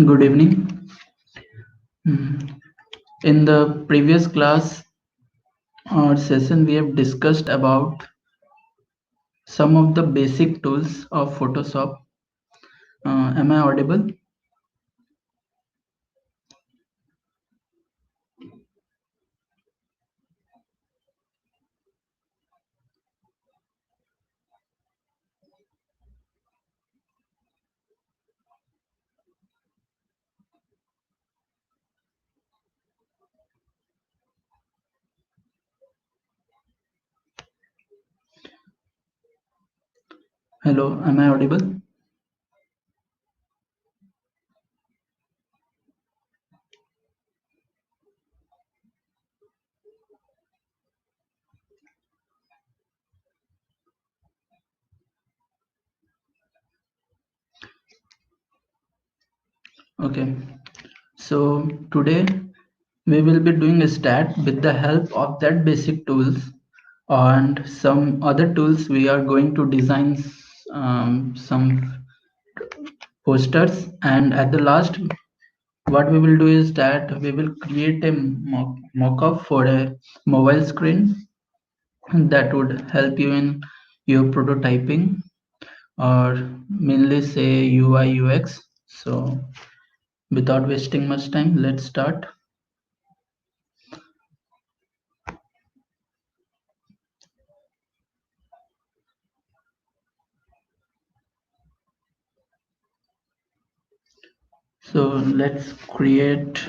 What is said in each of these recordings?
Good evening. In the previous class or session, we have discussed about some of the basic tools of Photoshop. Am I audible? Hello, am I audible? Okay. So today we will be doing a stat with the help of that basic tools and some other tools. We are going to design some posters, and at the last what we will do is that we will create a mock-up for a mobile screen that would help you in your prototyping or mainly say UI UX. So without wasting much time, let's start. So let's create.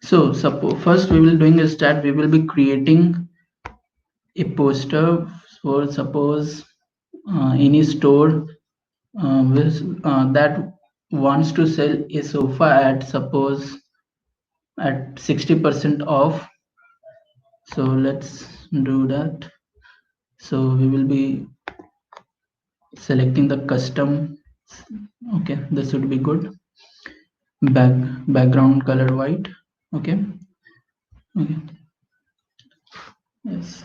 So suppose first we will doing is that we will be creating a poster for suppose any store that wants to sell a sofa at suppose at 60% off. So let's do that. So we will be selecting the custom. Okay, this would be good. Background color white. Okay. Okay. Yes.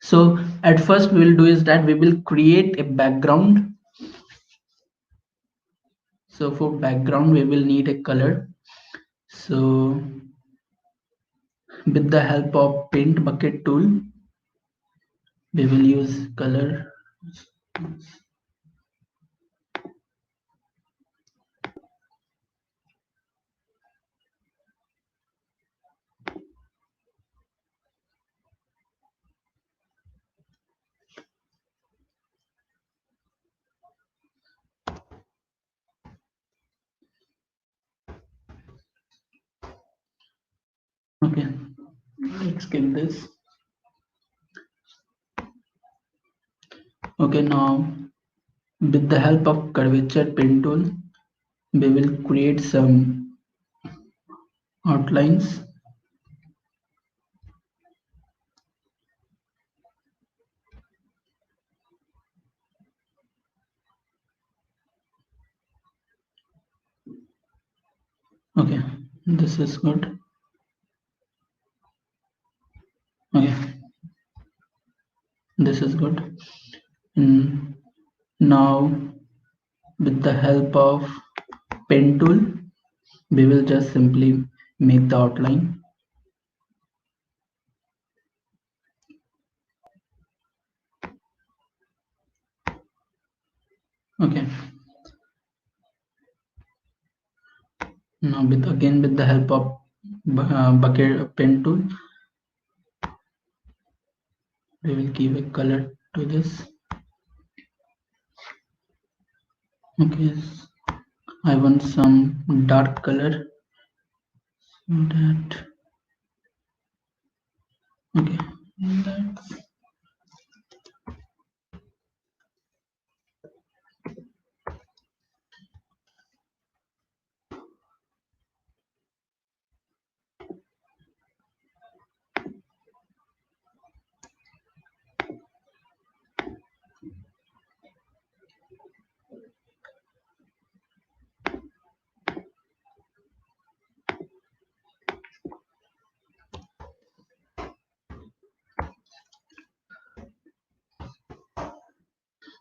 So at first we will do is that we will create a background. So for background we will need a color. So with the help of paint bucket tool, we will use color. Okay, let's give this. Okay, now with the help of curvature pen tool, we will create some outlines. Okay, this is good. Okay, this is good. Now with the help of pen tool, we will just simply make the outline. Okay, now with the help of bucket pen tool, we will give a color to this. Okay, I want some dark color so that. Okay, that's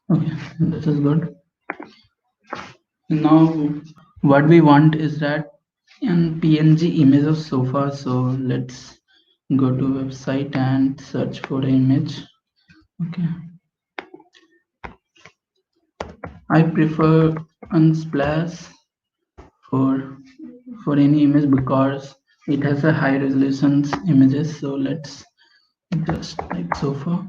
okay. This is good. Now what we want is that an PNG image of sofa. So let's go to website and search for an image. Okay, I prefer Unsplash for any image because it has a high resolution images. So let's just type sofa.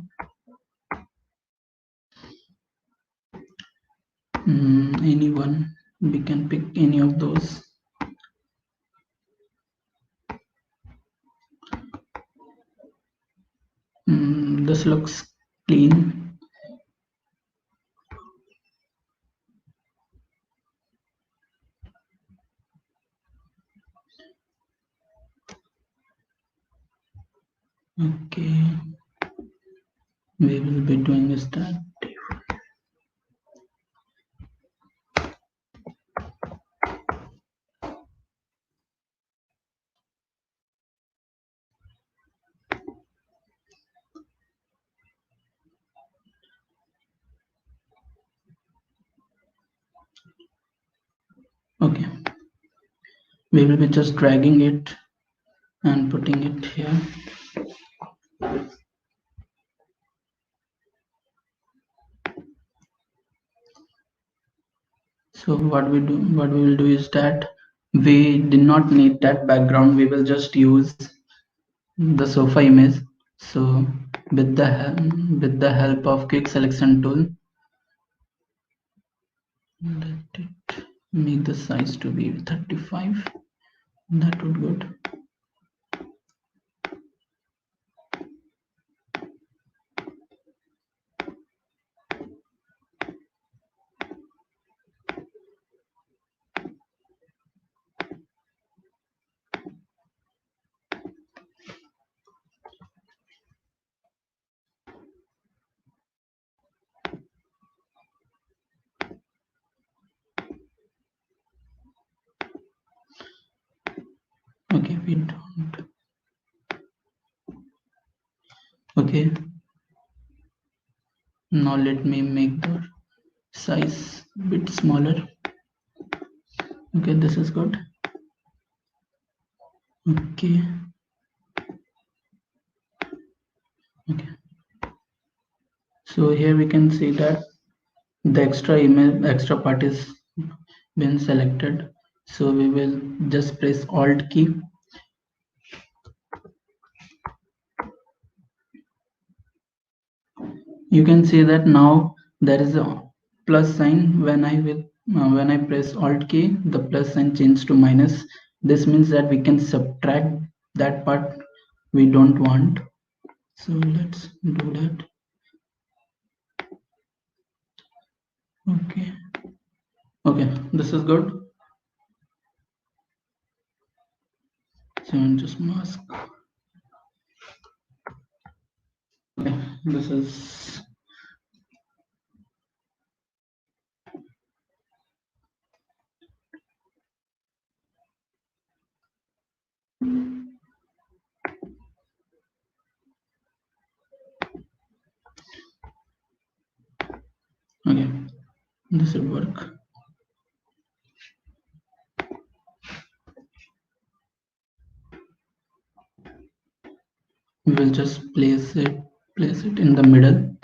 Anyone, we can pick any of those. This looks clean. Okay, we will be doing that. Okay, we will be just dragging it and putting it here. So what we will do is that we did not need that background. We will just use the sofa image. So with the help of quick selection tool, let it make the size to be 35. That would good. Okay, we don't. Okay, now let me make the size bit smaller. Okay, this is good. Okay, okay. So here we can see that the extra part is been selected. So we will just press Alt key. You can see that now there is a plus sign when I press Alt key, the plus sign changed to minus. This means that we can subtract that part we don't want. So let's do that. Okay. Okay, this is good. So just mask. Okay, this is okay. This will work. We will just place it in the middle.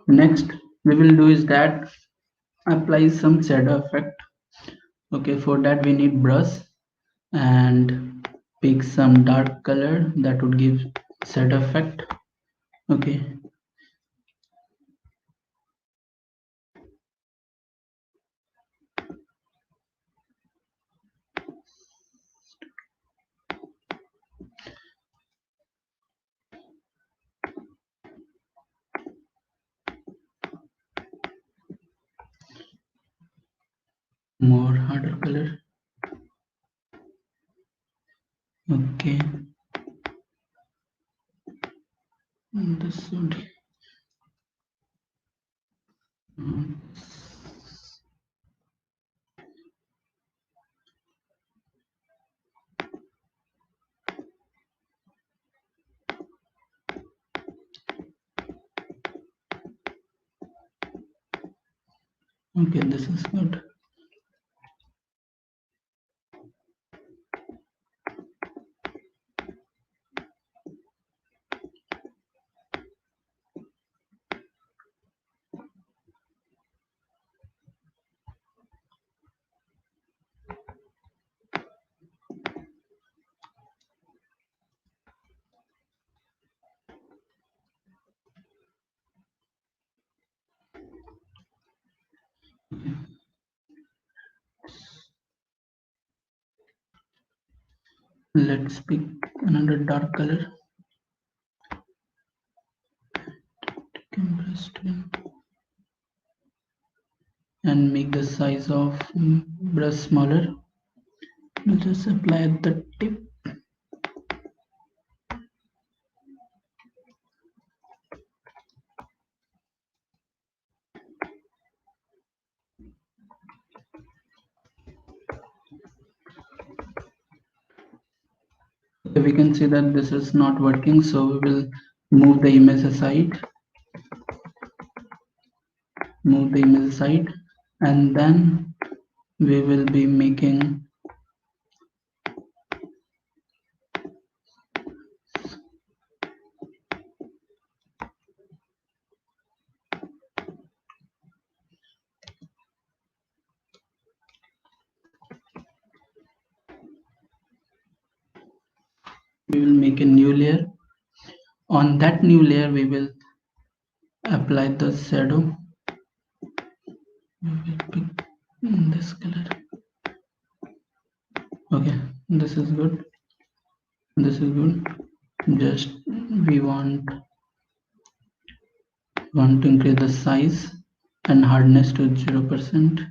Next we will do is that apply some shadow effect. Okay, for that we need brush and pick some dark color that would give shadow effect. Okay, more harder color. Okay, this would Okay, this is good. Let's pick another dark color. And make the size of brush smaller. We'll just apply at the tip. We can see that this is not working, so we will move the image aside. Move the image aside, and then we will be making a new layer. On that new layer, we will apply the shadow. We will pick this color. Okay, this is good. This is good. Just we want to increase the size and hardness to 0%.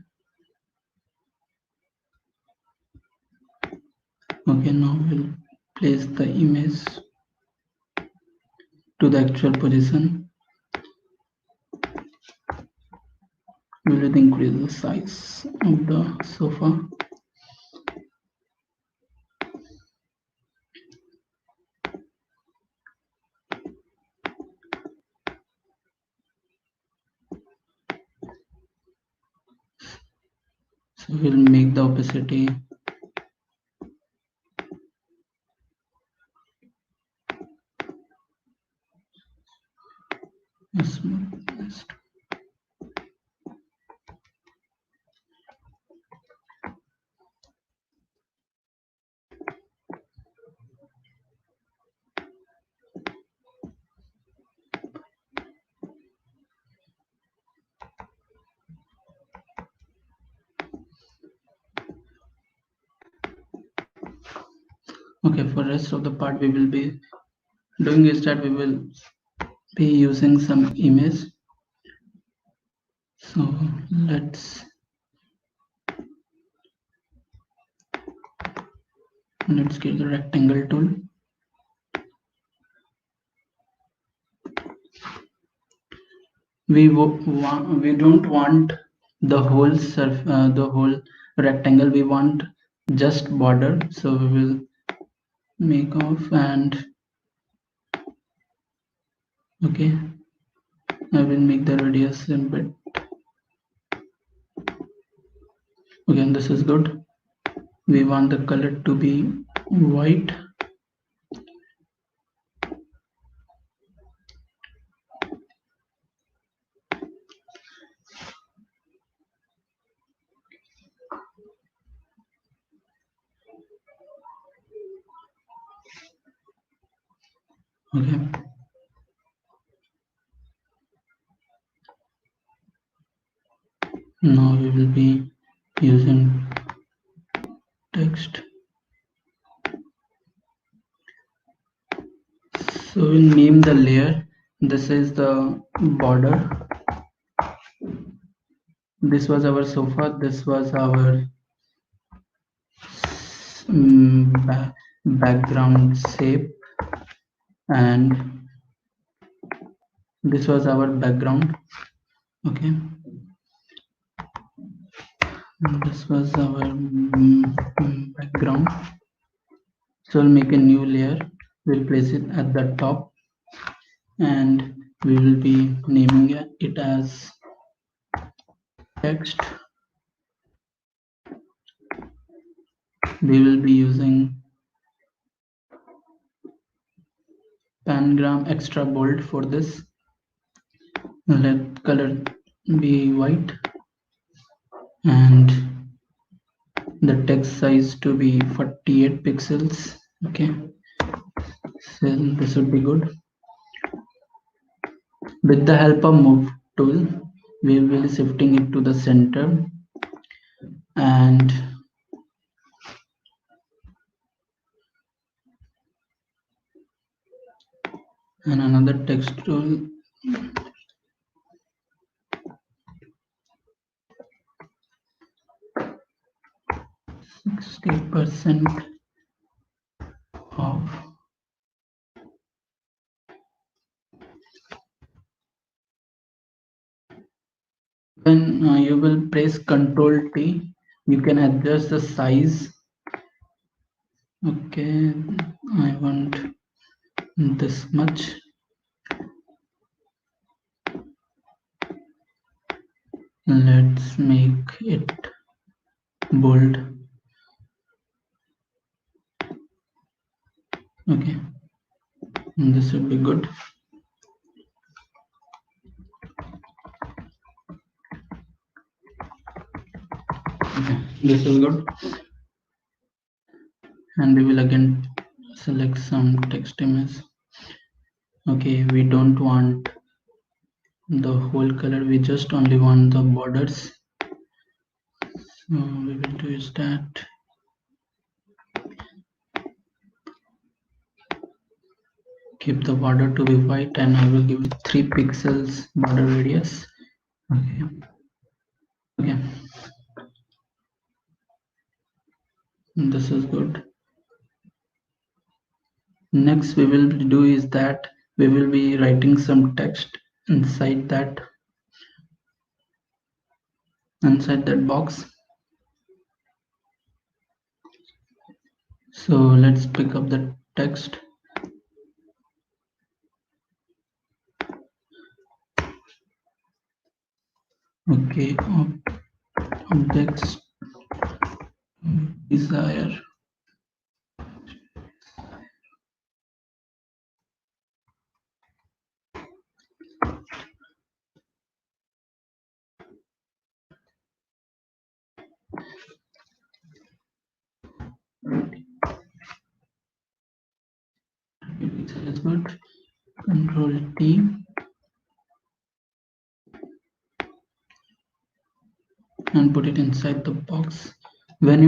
Okay, now we'll place the image to the actual position. We will increase the size of the sofa. So we'll make the opacity smooth. Okay, for rest of the part we will be doing is that we will be using some image. So let's get the rectangle tool. We don't want the whole the whole rectangle. We want just border. So we will make off and okay. I will make the radius a bit. Again, this is good. We want the color to be white. Okay. Now we will be using text. So we'll name the layer. This is the border. This was our sofa. This was our background shape, and this was our background. Okay. This was our background. So we'll make a new layer. We'll place it at the top, and we will be naming it as text, we will be using pangram extra bold for this. Let color be white and the text size to be 48 pixels. Okay, so this would be good. With the help of move tool, we will be shifting it to the center and another text tool, 60% off. When you will press Ctrl T, you can adjust the size. Okay, I want this much. Let's make it bold. Okay, this would be good. Okay, this is good. And we will again select some text image. Okay, we don't want the whole color, we just only want the borders. So we will do is that keep the border to be white and I will give it 3 pixels border radius. Okay, this is good. Next we will do is that we will be writing some text inside that box. So let's pick up the text. Okay, objects desire. Is good. Control T. And put it inside the box. When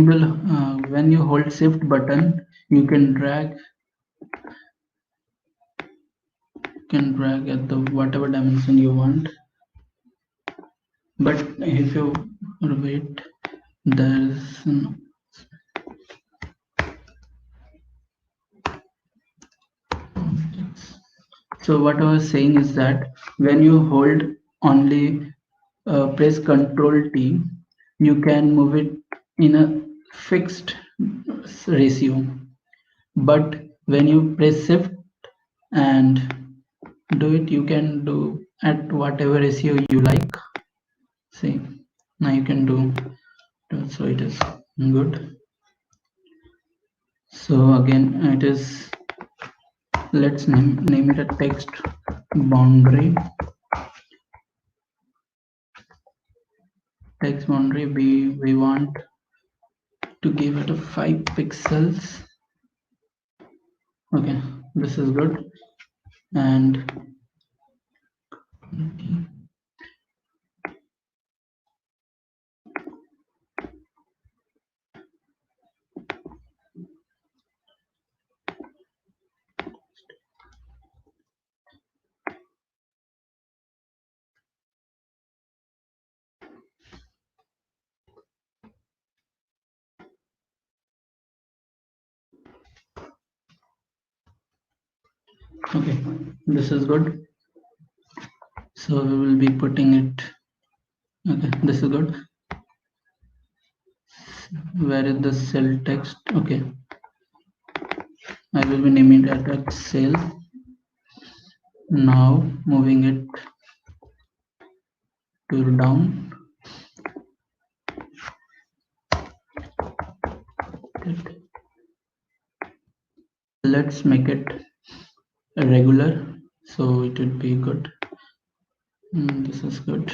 you hold shift button, you can drag at the whatever dimension you want. But if you wait, there's no. So what I was saying is that when you hold only press Ctrl T, you can move it in a fixed ratio. But when you press shift and do it, you can do at whatever ratio you like. See, now you can do, so it is good. So again it is, let's name it a text boundary. Text boundary, we want to give it a 5 pixels. Okay, this is good. And okay, this is good. So we will be putting it. Okay, this is good. Where is the cell text? Okay, I will be naming it as cell. Now moving it to down. it. Let's make it regular, so it would be good. This is good.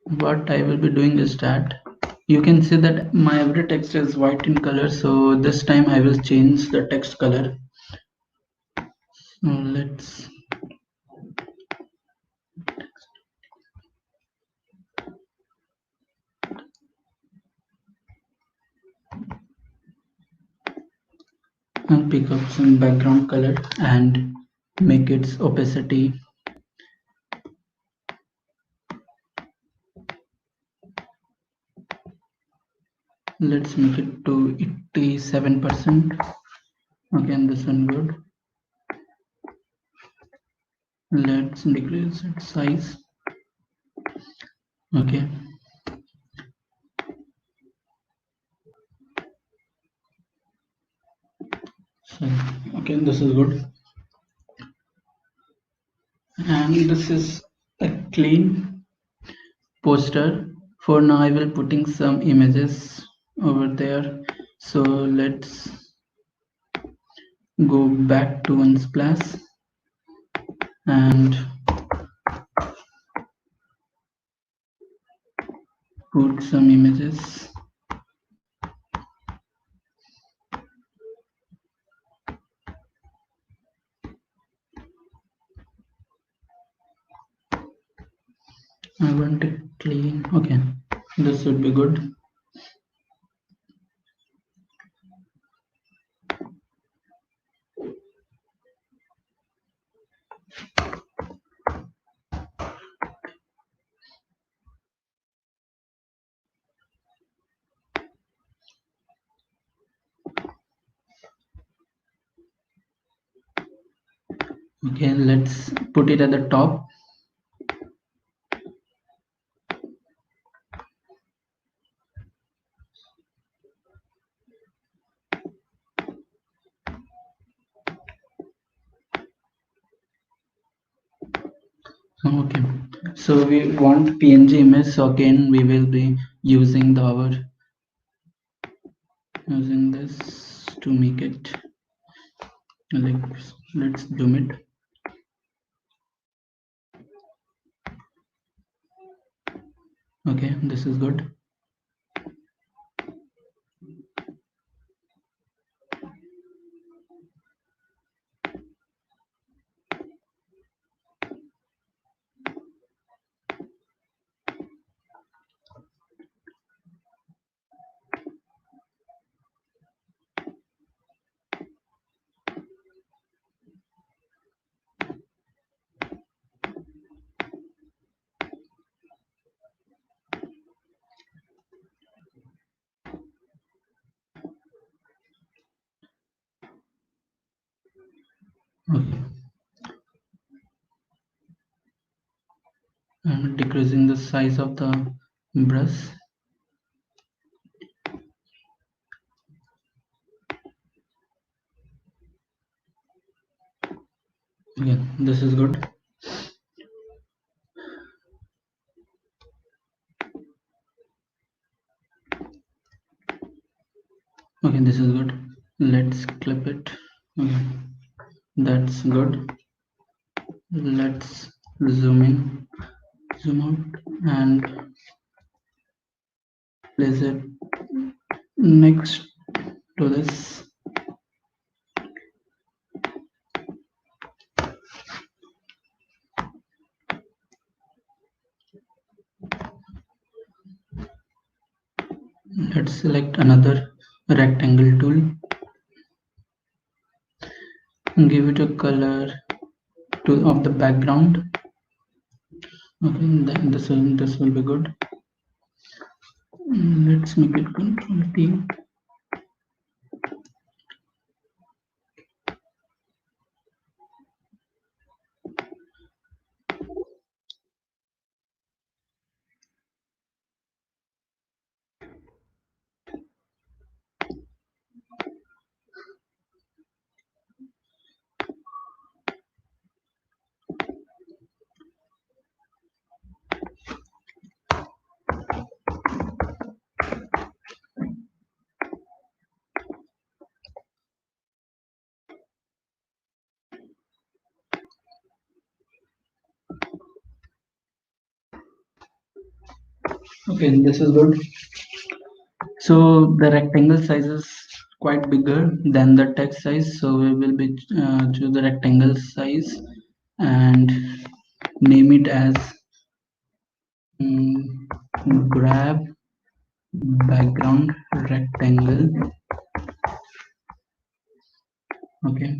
What I will be doing is that you can see that my every text is white in color, so this time I will change the text color. So let's pick up some background color and make its opacity let's make it to 87%. Okay, and this one good. Let's decrease its size. Okay, so okay, this is good, and this is a clean poster. For now I will putting some images over there, so let's go back to Unsplash and put some images. I want it clean. Okay, this should be good. Okay, let's put it at the top. Okay, so we want PNG image, so again we will be using using this to make it like, let's zoom it. Okay, this is good. Okay, I'm decreasing the size of the brush. Okay, this is good. Okay, this is good. Let's clip it. Okay, that's good. Let's zoom in, zoom out, and place it next to this. Let's select another rectangle tool, give it a color to of the background. Okay, then this will be good. Let's make it Control T. Okay, this is good. So the rectangle size is quite bigger than the text size. So we will be choose the rectangle size and name it as grab background rectangle. Okay.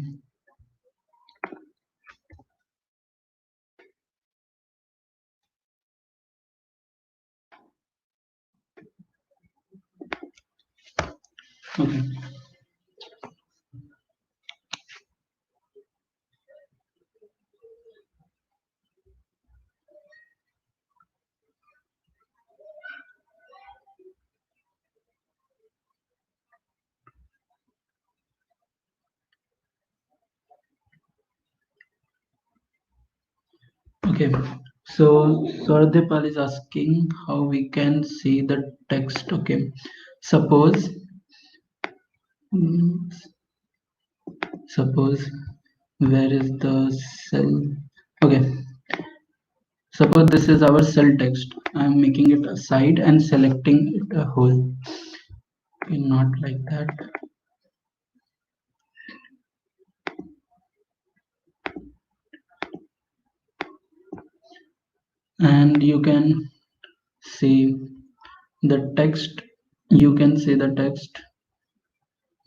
Okay. Okay. So Sardepal is asking how we can see the text. Okay. Suppose mm, suppose where is the cell? Okay. Suppose this is our cell text. I am making it a side and selecting it a whole. Okay, not like that. And you can see the text. You can see the text.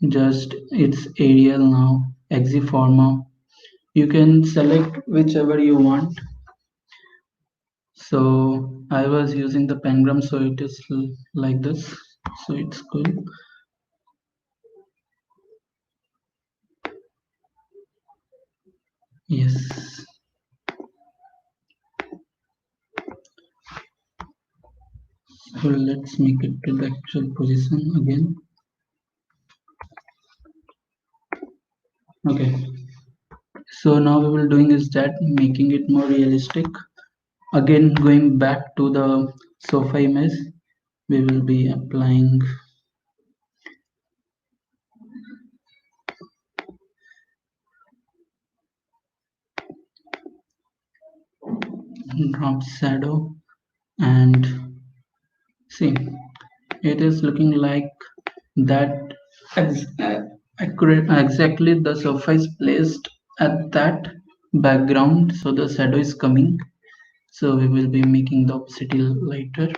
Just it's Arial now. Exiforma. You can select whichever you want. So I was using the pengram, so it is like this. So it's cool. Yes. So let's make it to the actual position again. Okay. So now we will doing is that making it more realistic. Again, going back to the sofa image, we will be applying drop shadow and see it is looking like that accurate exactly the sofa is placed at that background, so the shadow is coming. So we will be making the opacity lighter,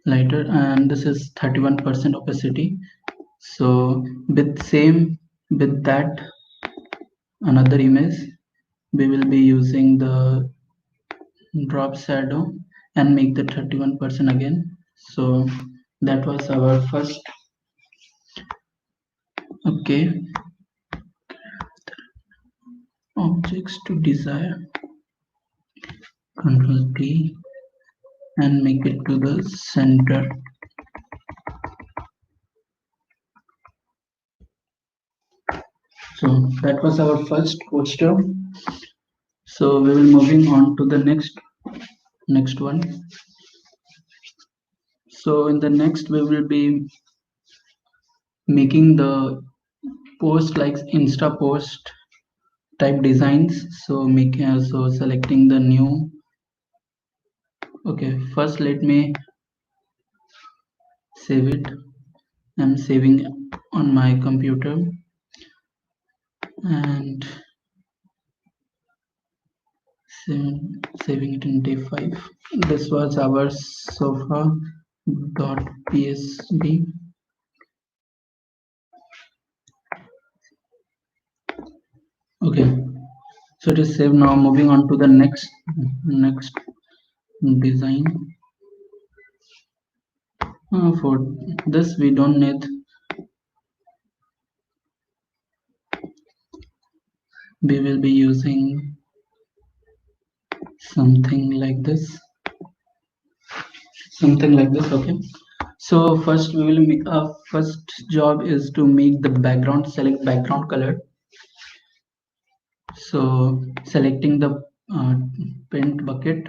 and this is 31% opacity. So with same with that another image, we will be using the drop shadow and make the 31% again. So that was our first. Okay, objects to desire, control D and make it to the center. So that was our first poster. So we will moving on to the next one. So in the next we will be making the post like Insta post type designs. So making so selecting the new. Okay, first let me save it. I'm saving on my computer and saving it in day 5. This was our sofa.psd. Okay, so it is saved. Now moving on to the next design. For this we don't need, we will be using something like this. Okay, so first we will make our first job is to make the background, select background color. So selecting the paint bucket,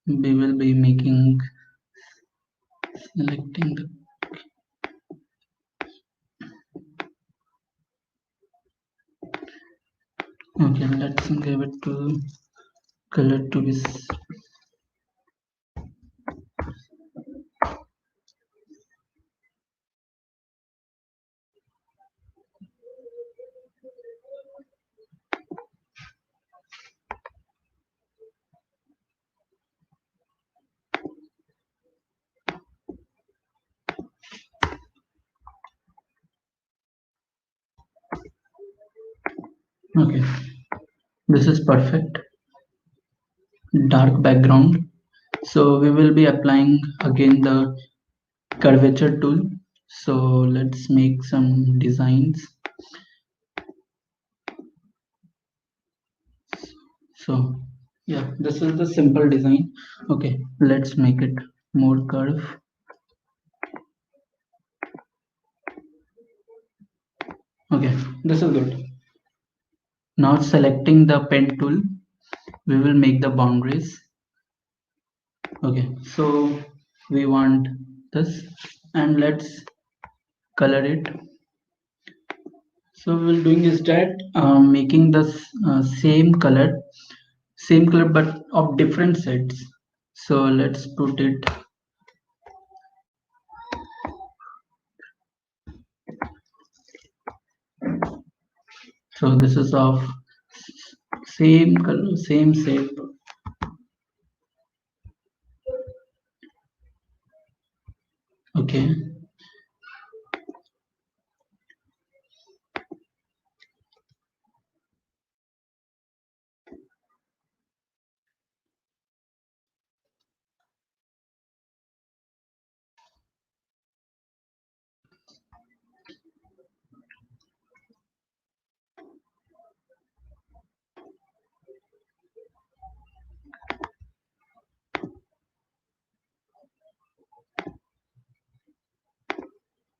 we will be making selecting the, okay, let's give it to color to be okay. This is perfect. Dark background. So we will be applying again the curvature tool. So let's make some designs. So yeah, this is the simple design. Okay, let's make it more curve. Okay, this is good. Now selecting the pen tool, we will make the boundaries. Okay, so we want this, and let's color it. So we're doing is that making the same color but of different sets. So let's put it. So this is of same color, same shape. Okay.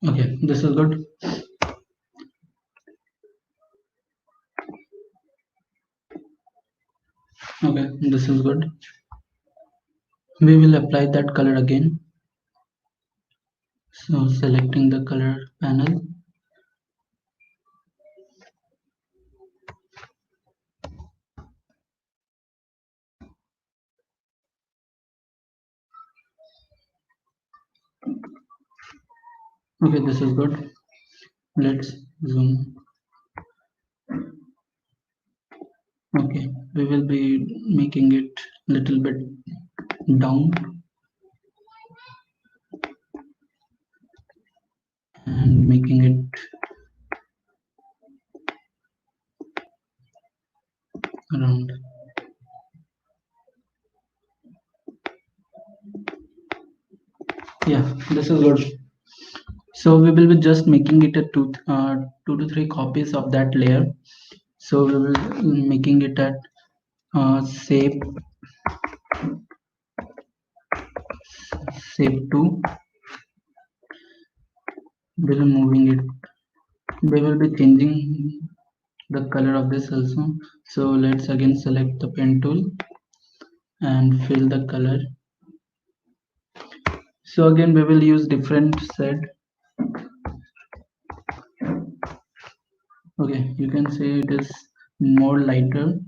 Okay, this is good. Okay, this is good. We will apply that color again. So selecting the color panel. Okay, this is good. Let's zoom. Okay, we will be making it little bit down and making it around. Yeah, this is good. So we will be just making it a two to three copies of that layer. So we will making it at shape 2. We will moving it. We will be changing the color of this also. So let's again select the pen tool and fill the color. So again we will use different set. Okay, you can say it is more lighter.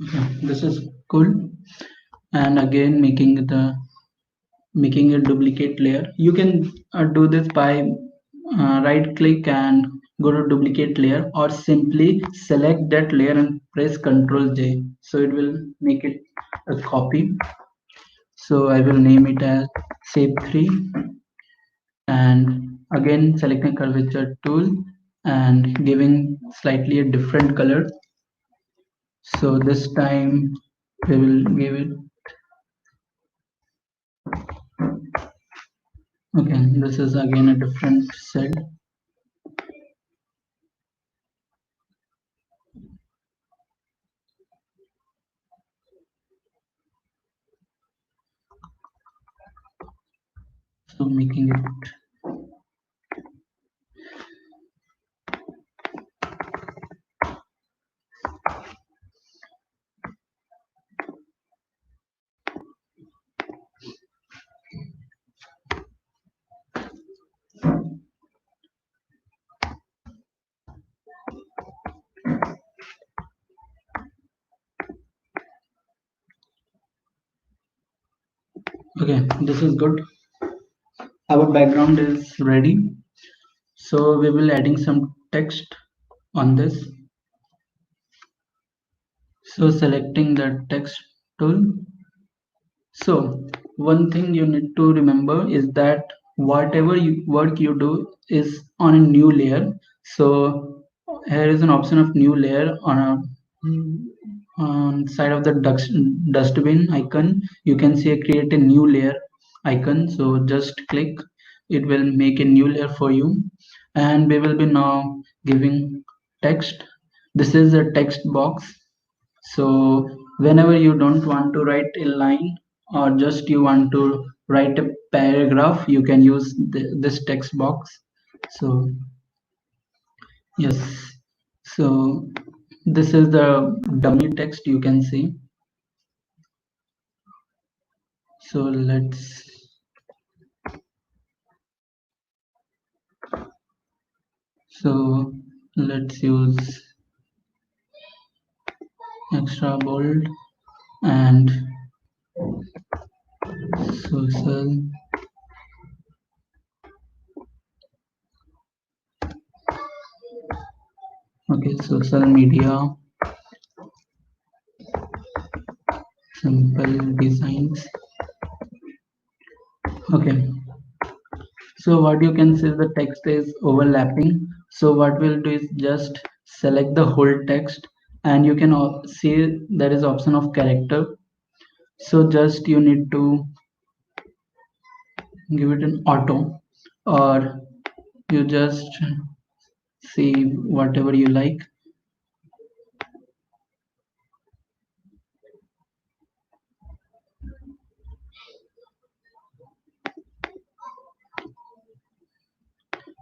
Okay, this is cool. And again making a duplicate layer. You can do this by right click and go to duplicate layer, or simply select that layer and press Ctrl J. So it will make it a copy. So I will name it as shape 3, and again selecting curvature tool and giving slightly a different color. So this time we will give it. Okay, this is again a different set. So making it. Okay, this is good. Our background is ready. So we will adding some text on this. So selecting the text tool. So one thing you need to remember is that whatever work you do is on a new layer. So here is an option of new layer on side of the dustbin icon. You can see create a new layer icon. So just click. It will make a new layer for you, and we will be now giving text. This is a text box. So whenever you don't want to write a line or just you want to write a paragraph, you can use this text box. So yes, so this is the dummy text you can see. So so let's use extra bold and social. Okay, social media simple designs. Okay, so what you can see, the text is overlapping. So what we'll do is just select the whole text, and you can see there is option of character. So just you need to give it an auto, or you just see whatever you like.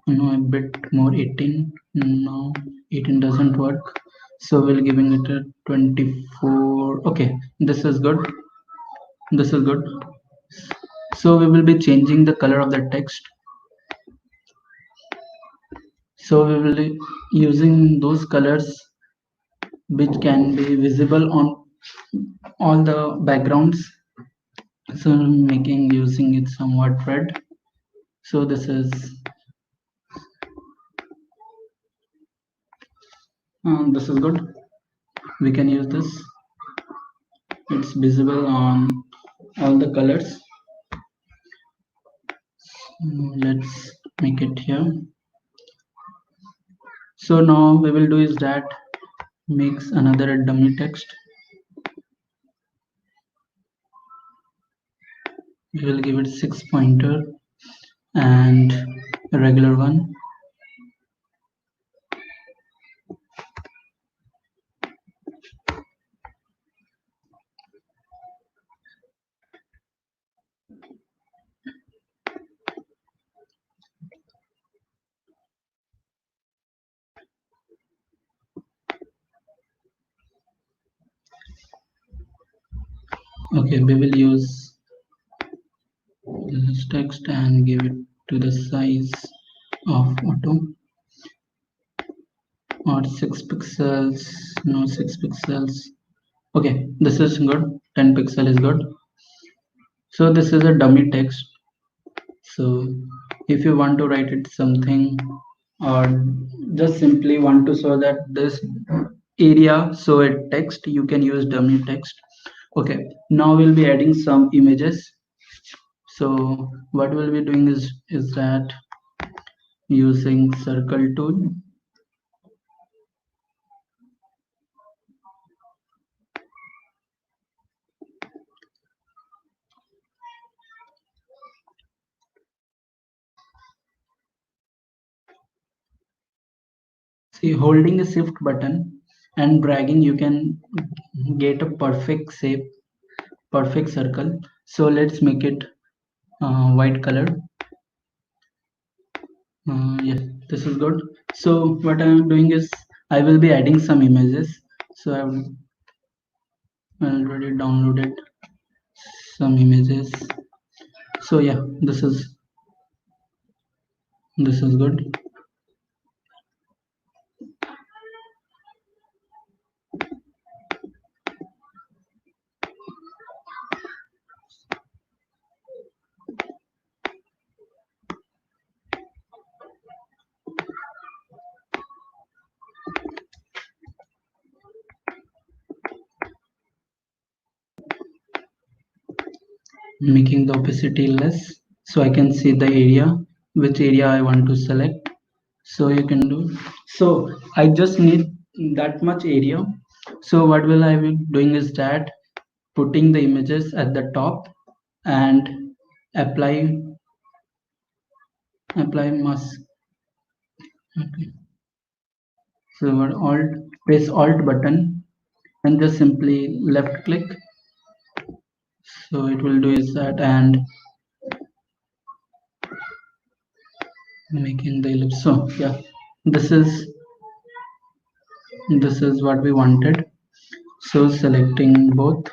A bit more 18. No, 18 doesn't work. So we'll giving it a 24. Okay, this is good. This is good. So we will be changing the color of the text. So we will be using those colors which can be visible on all the backgrounds. So making using it somewhat red. So this is good. We can use this. It's visible on all the colors. Let's make it here. So now we will do is that makes another dummy text. We will give it 6 pointer and a regular one. Okay, we will use this text and give it to the size of auto, or 6 pixels. No, 6 pixels. Okay, this is good. 10 pixel is good. So this is a dummy text. So if you want to write it something, or just simply want to show that this area so a text, you can use dummy text. Okay, now we'll be adding some images. So what we'll be doing is that using circle tool. See, holding a shift button and dragging, you can get a perfect shape, perfect circle. So let's make it white color. Yes, this is good. So what I am doing is I will be adding some images. So I've already downloaded some images. So yeah, this is good. making the opacity less so I can see the area, which area I want to select. So you can do, so I just need that much area. So what will I be doing is that putting the images at the top and apply mask. Okay. So what, alt, press alt button and just simply left click. So it will do is that, and making the ellipse. So yeah, this is what we wanted. So selecting both,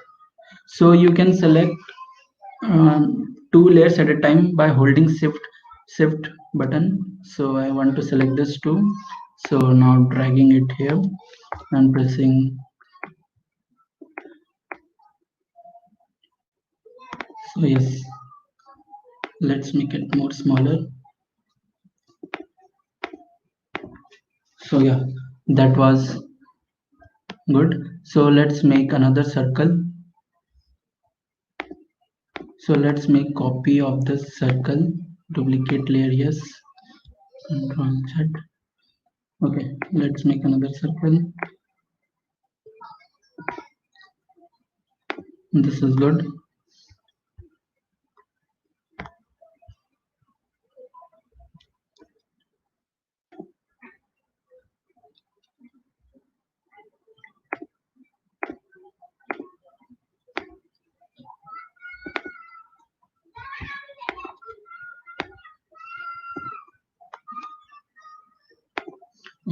so you can select two layers at a time by holding shift button. So I want to select this two, so now dragging it here and pressing. So yes, let's make it more smaller. So yeah, that was good. So let's make another circle. So let's make copy of this circle, duplicate layer, yes, Ctrl Z. Okay, let's make another circle. This is good.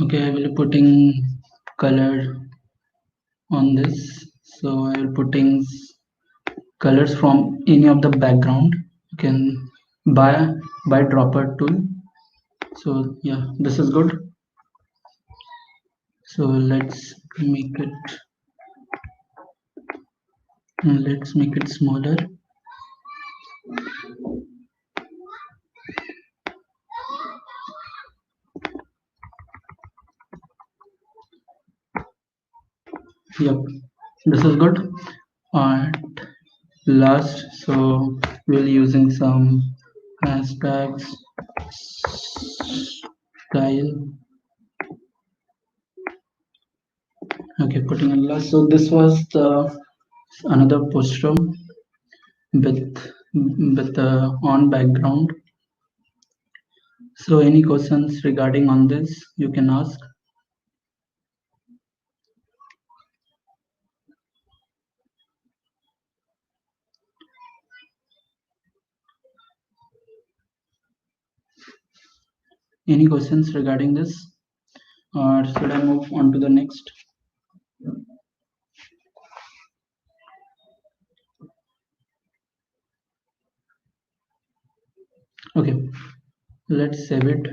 Okay, I will be putting color on this. So I will putting colors from any of the background. You can buy dropper tool. So yeah, this is good. So let's make it smaller. Yep, this is good. And last, so we'll using some hashtags, style. Okay, putting a last. So this was the another poster with the on background. So any questions regarding on this you can ask. Any questions regarding this, or should I move on to the next? Okay, let's save it.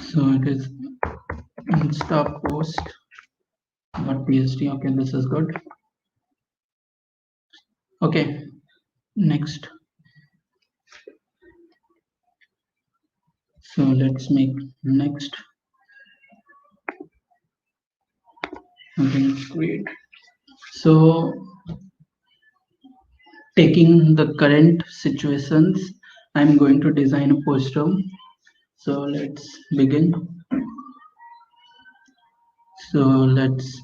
So it is insta post .psd. Okay, this is good. Okay, next. So let's make next something great. So taking the current situations, I'm going to design a poster. So let's begin. So let's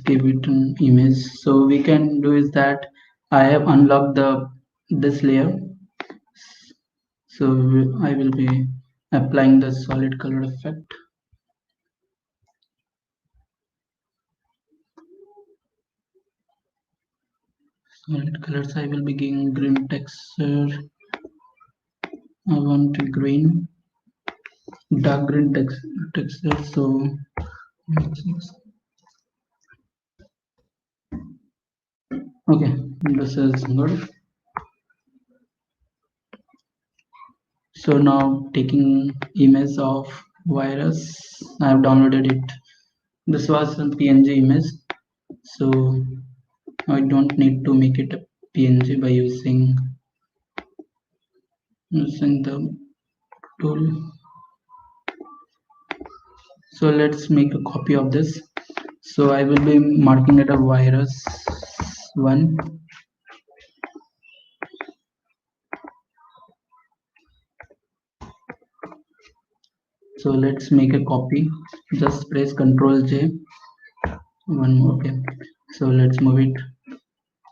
give it an image. So we can do is that I have unlocked this layer. So I will be applying the solid color effect. Solid colors, I will be giving green texture. I want a green, dark green texture. So okay, this is good. So now taking image of virus, I have downloaded it. This was a png image, so I don't need to make it a png by using the tool. So let's make a copy of this. So I will be marking it a virus 1. So let's make a copy. Just press Ctrl J. One more. Okay. So let's move it.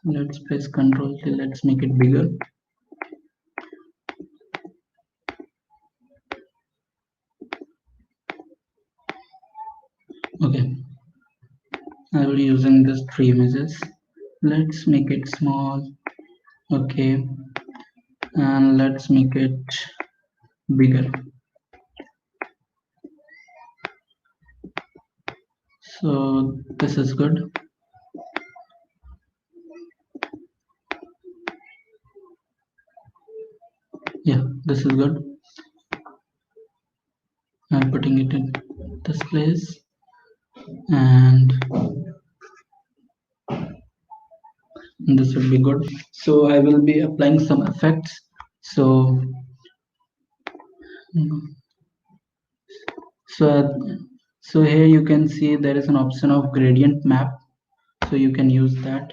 Let's press Ctrl J. Let's make it bigger. Okay. I will be using this 3 images. Let's make it small. Okay. And let's make it bigger. So this is good. Yeah, this is good. I'm putting it in this place, and this will be good. So I will be applying some effects. So so here you can see there is an option of gradient map, so you can use that.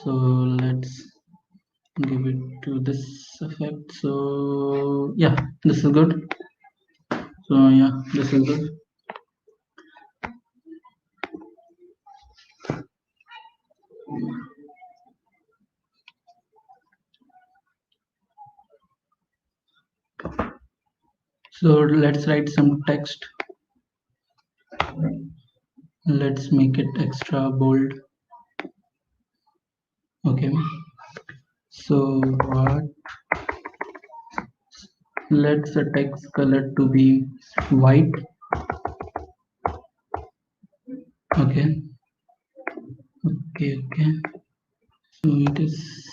So let's give it to this effect. So yeah, this is good. So yeah, this is good. So let's write some text. Let's make it extra bold. Okay. So what? Let's the text color to be white. Okay. Okay. So it is.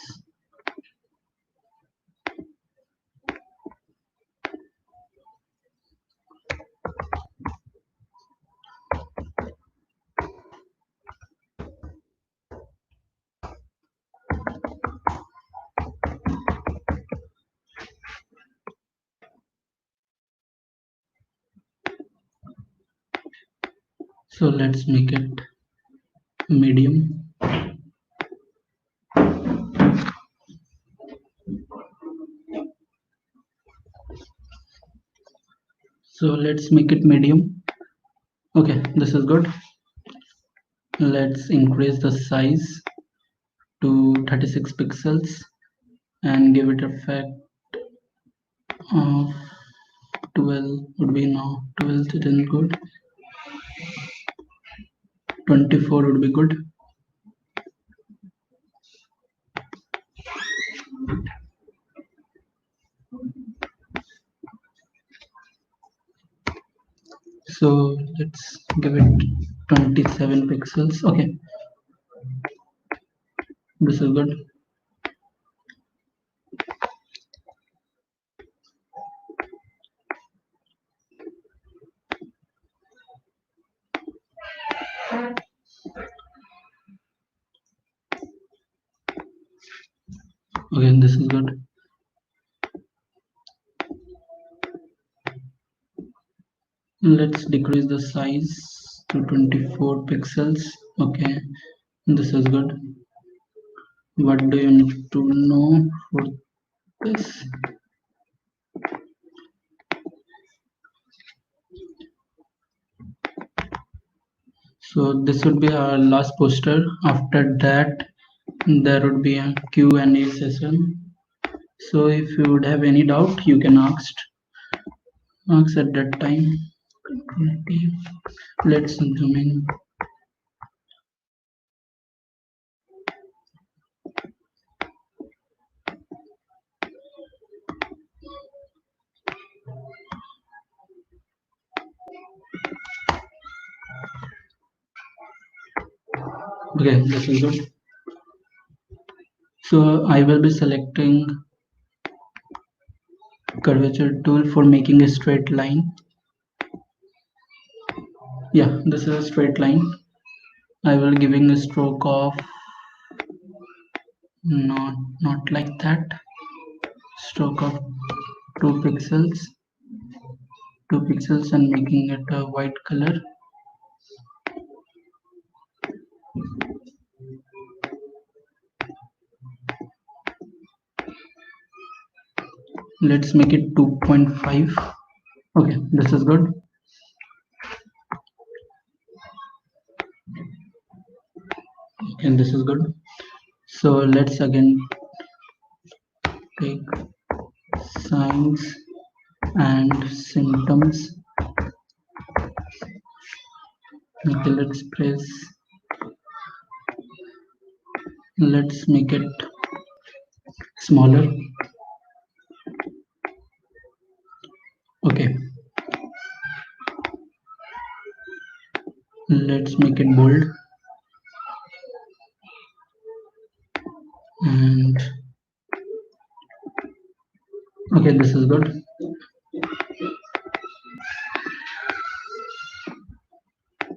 So let's make it medium. So let's make it medium. Okay, this is good. Let's increase the size to 36 pixels and give it effect of 12 would be now 12 isn't good. 24 would be good. So let's give it 27 pixels. Okay, this is good. Okay, this is good. Let's decrease the size to 24 pixels. Okay, this is good. What do you need to know for this? So this would be our last poster. After that, there would be a Q&A session. So if you would have any doubt, you can ask at that time. Let's zoom in. Okay, this is good. So I will be selecting curvature tool for making a straight line. Yeah, this is a straight line. I will giving a stroke of not like that. Stroke of 2 pixels. 2 pixels and making it a white color. Let's make it 2.5. Okay, this is good. And this is good. So let's again take signs and symptoms. Okay, let's make it smaller. Okay, let's make it bold. And okay, this is good.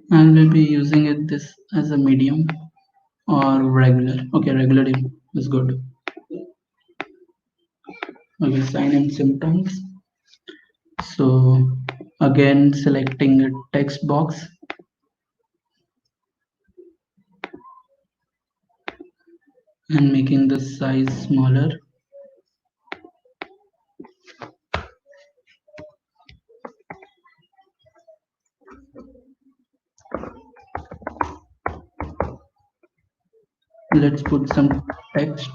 And we'll be using it this as a medium or regular. Okay, regular is good. Okay, sign and symptoms. So again, selecting a text box and making the size smaller. Let's put some text,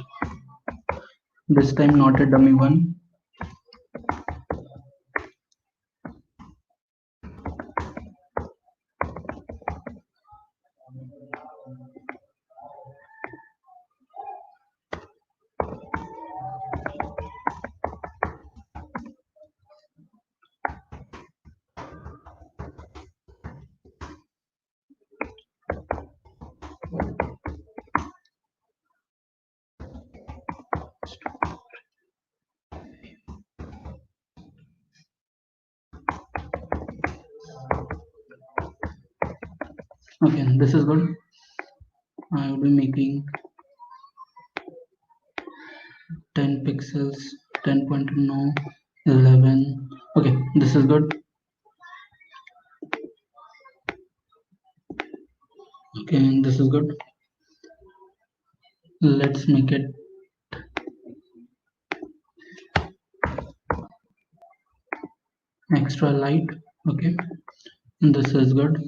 this time not a dummy one. Okay, this is good. I will be making 10 pixels, 10.9, 11. Okay, this is good. Okay, and this is good. Let's make it extra light. Okay, and this is good.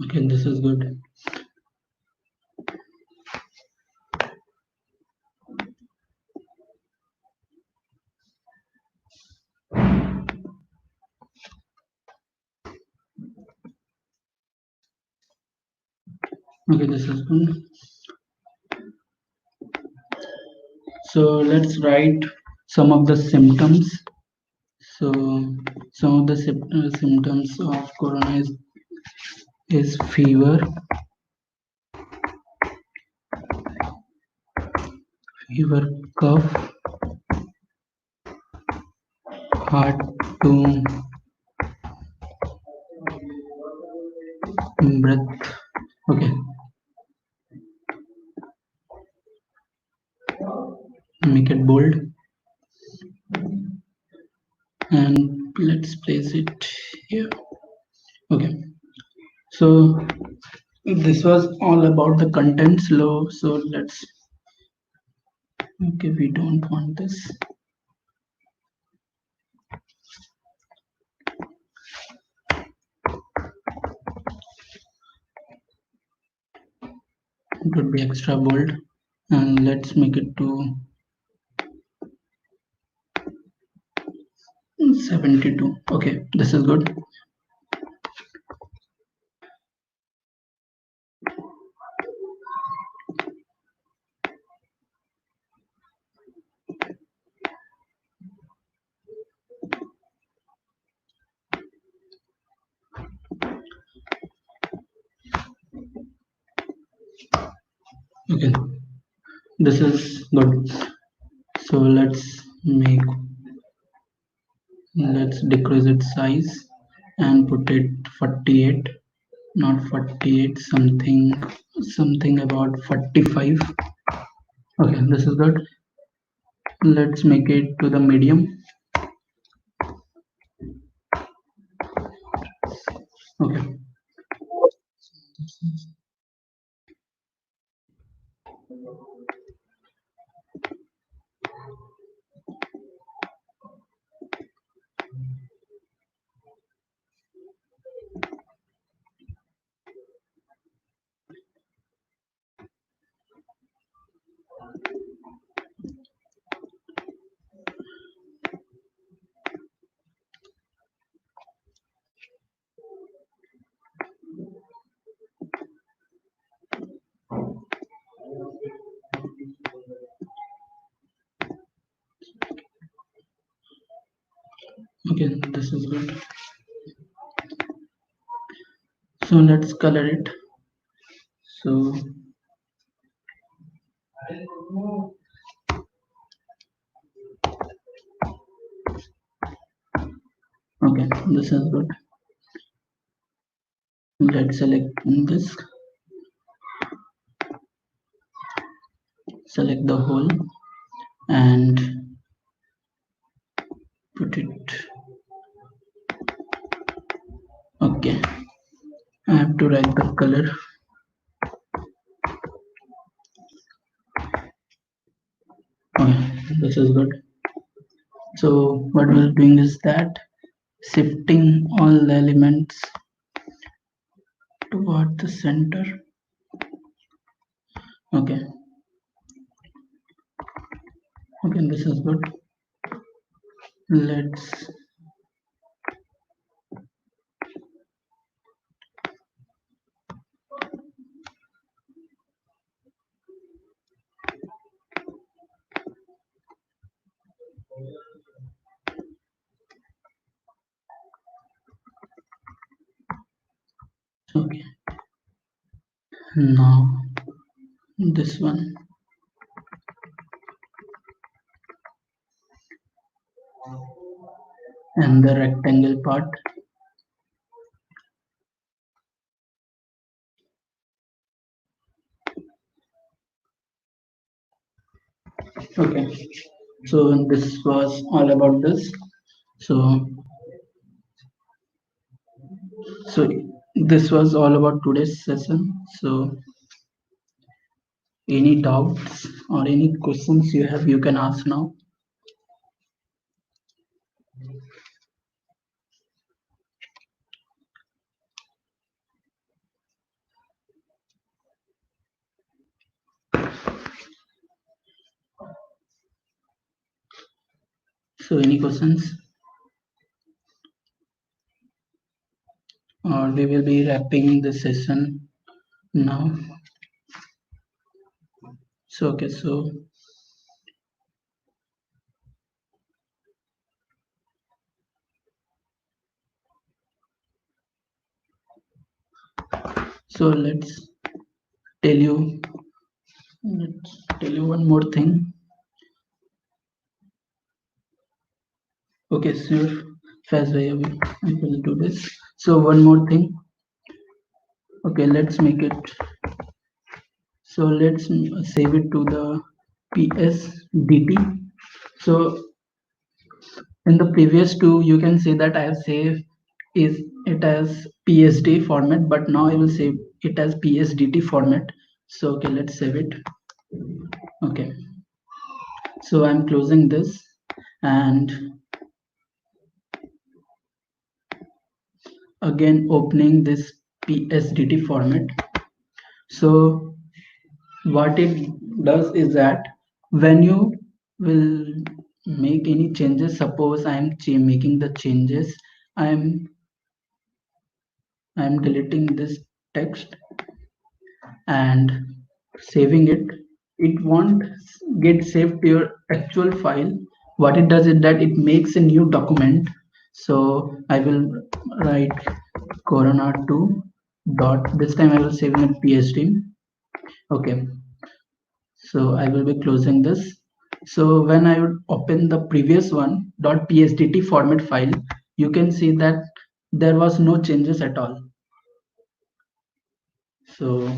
Okay, this is good. Okay, this is good. So let's write some of the symptoms. So some of the symptoms of corona is fever, cough, hard to breath. Okay, make it bold and let's place it here. Okay, so this was all about the contents low. So let's, okay, we don't want this. It would be extra bold and let's make it to 72. Okay, this is good. Okay, this is good. So let's decrease its size and put it 48, not 48, something about 45. Okay, this is good. Let's make it to the medium. Okay. Okay, this is good. So let's color it. So okay, this is good. Let's select this, select the whole and put it. Okay, I have to write the color. Okay, this is good. So what we're doing is that shifting all the elements toward the center. Okay, okay, this is good. Let's okay. Now this one and the rectangle part. Okay, so this was all about this. So so this was all about today's session. So any doubts or any questions you have, you can ask now. So any questions, or we will be wrapping the session now. So okay, so tell you let's tell you one more thing. Okay, sure. Fast way we will do this. So one more thing. Okay, let's make it. So let's save it to the PSDT. So in the previous two, you can say that I have saved is it as PSD format, but now I will save it as PSDT format. So okay, let's save it. Okay. So I'm closing this and again opening this PSDT format. So what it does is that when you will make any changes, suppose I am making the changes, I'm deleting this text and saving it, it won't get saved to your actual file. What it does is that it makes a new document. So I will write corona 2 dot, this time I will save it psd. Okay, So I will be closing this. So when I would open the previous one .psdt format file, you can see that there was no changes at all. So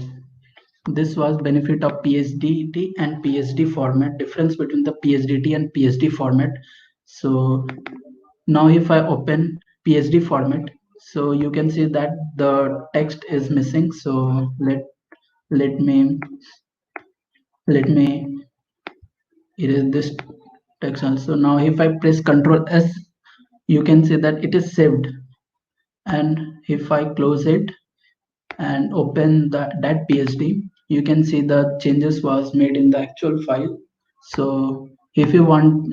this was benefit of PSDT and PSD format, difference between the PSDT and PSD format. So now if I open PSD format, so you can see that the text is missing. So let me erase this text also. Now if I press Ctrl S, you can see that it is saved. And if I close it and open that PSD, you can see the changes was made in the actual file. So if you want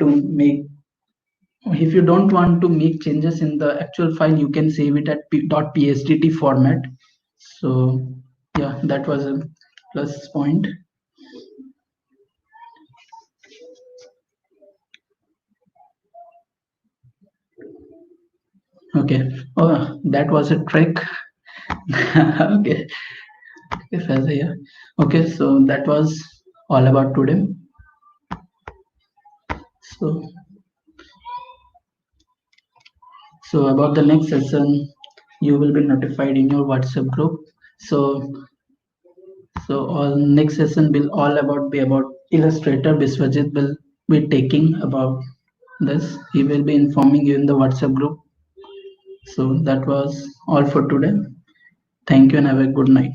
to make if you don't want to make changes in the actual file, you can save it at .psdt format. So yeah, that was a plus point. Okay, oh, that was a trick. Okay, yeah. Okay, so that was all about today. So about the next session, you will be notified in your WhatsApp group. So all next session will all about be about Illustrator. Biswajit will be taking about this. He will be informing you in the WhatsApp group. So that was all for today. Thank you and have a good night.